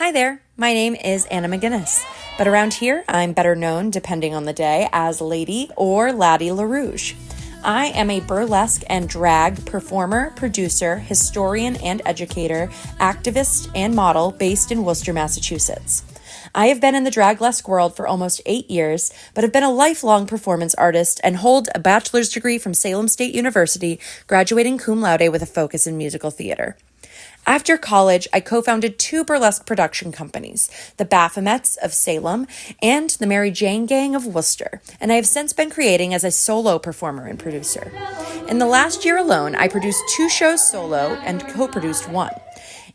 Hi there, my name is Anna McGinnis, but around here I'm better known, depending on the day, as Lady or Laddie LaRouge. I am a burlesque and drag performer, producer, historian and educator, activist and model based in Worcester, Massachusetts. I have been in the draglesque world for almost 8 years, but have been a lifelong performance artist and hold a bachelor's degree from Salem State University, graduating cum laude with a focus in musical theater. After college, I co-founded 2 burlesque production companies, the Baphomets of Salem and the Mary Jane Gang of Worcester, and I have since been creating as a solo performer and producer. In the last year alone, I produced 2 shows solo and co-produced 1.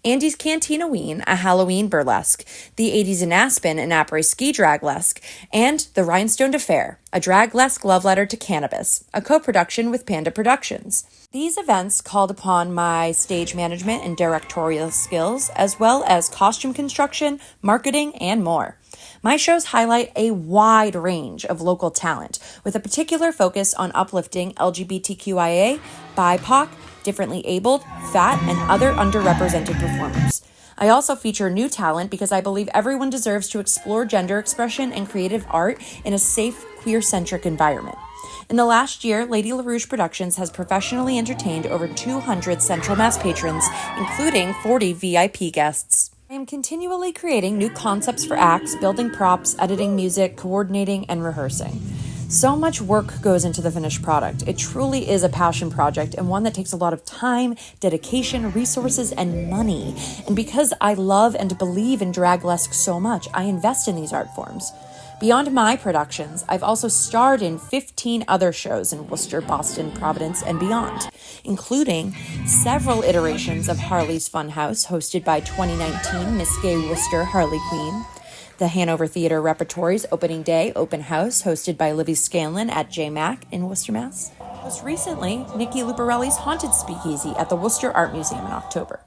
Andy's Cantina-ween, a Halloween burlesque, the 80s in Aspen, an après-ski draglesque, and The Rhinestone Affair, a draglesque love letter to cannabis, a co-production with Panda Productions. These events called upon my stage management and directorial skills, as well as costume construction, marketing, and more. My shows highlight a wide range of local talent, with a particular focus on uplifting LGBTQIA, BIPOC, differently abled, fat, and other underrepresented performers. I also feature new talent because I believe everyone deserves to explore gender expression and creative art in a safe, queer-centric environment. In the last year, Lady LaRouge Productions has professionally entertained over 200 Central Mass patrons, including 40 VIP guests. I am continually creating new concepts for acts, building props, editing music, coordinating, and rehearsing. So much work goes into the finished product. It truly is a passion project and one that takes a lot of time, dedication, resources, and money. And because I love and believe in draglesque so much, I invest in these art forms. Beyond my productions, I've also starred in 15 other shows in Worcester, Boston, Providence, and beyond, including several iterations of Harley's Funhouse, hosted by 2019 Miss Gay Worcester Harley Quinn, the Hanover Theatre Repertory's opening day open house, hosted by Livy Scanlon at JMac in Worcester, Mass. Most recently, Nikki Luparelli's Haunted Speakeasy at the Worcester Art Museum in October.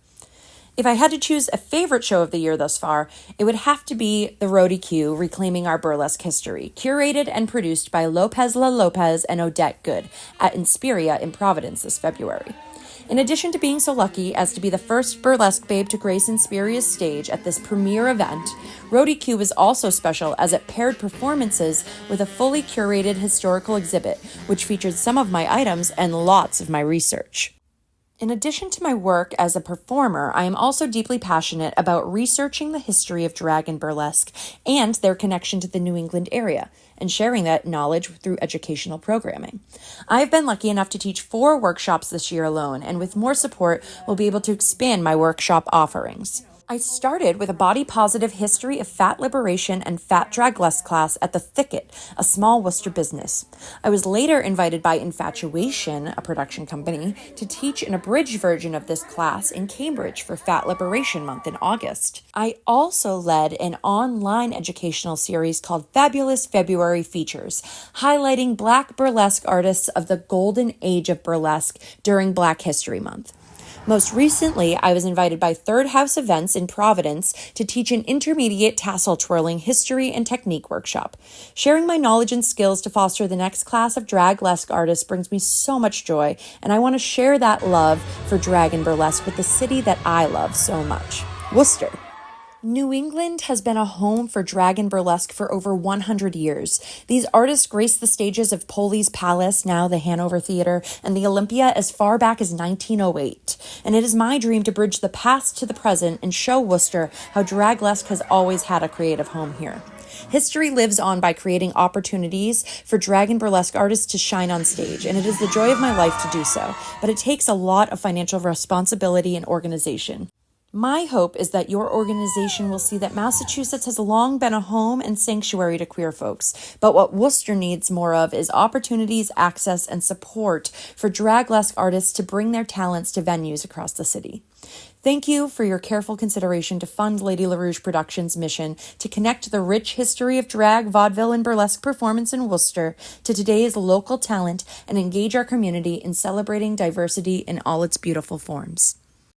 If I had to choose a favorite show of the year thus far, it would have to be the Roadie Q, Reclaiming Our Burlesque History, curated and produced by Lopez La Lopez and Odette Good at Inspiria in Providence this February. In addition to being so lucky as to be the first burlesque babe to grace Inspiria's stage at this premiere event, Roadie Q is also special as it paired performances with a fully curated historical exhibit, which featured some of my items and lots of my research. In addition to my work as a performer, I am also deeply passionate about researching the history of drag and burlesque and their connection to the New England area, and sharing that knowledge through educational programming. I've been lucky enough to teach 4 workshops this year alone, and with more support, we'll be able to expand my workshop offerings. I started with a body-positive history of fat liberation and fat draglesque class at The Thicket, a small Worcester business. I was later invited by Infatuation, a production company, to teach an abridged version of this class in Cambridge for Fat Liberation Month in August. I also led an online educational series called Fabulous February Features, highlighting Black burlesque artists of the golden age of burlesque during Black History Month. Most recently, I was invited by Third House Events in Providence to teach an intermediate tassel twirling history and technique workshop. Sharing my knowledge and skills to foster the next class of draglesque artists brings me so much joy, and I want to share that love for drag and burlesque with the city that I love so much, Worcester. New England has been a home for drag and burlesque for over 100 years. These artists graced the stages of Polly's Palace, now the Hanover Theatre, and the Olympia as far back as 1908. And it is my dream to bridge the past to the present and show Worcester how draglesque has always had a creative home here. History lives on by creating opportunities for drag and burlesque artists to shine on stage, and it is the joy of my life to do so. But it takes a lot of financial responsibility and organization. My hope is that your organization will see that Massachusetts has long been a home and sanctuary to queer folks, but what Worcester needs more of is opportunities, access, and support for draglesque artists to bring their talents to venues across the city. Thank you for your careful consideration to fund Lady LaRouge Productions' mission to connect the rich history of drag, vaudeville, and burlesque performance in Worcester to today's local talent and engage our community in celebrating diversity in all its beautiful forms.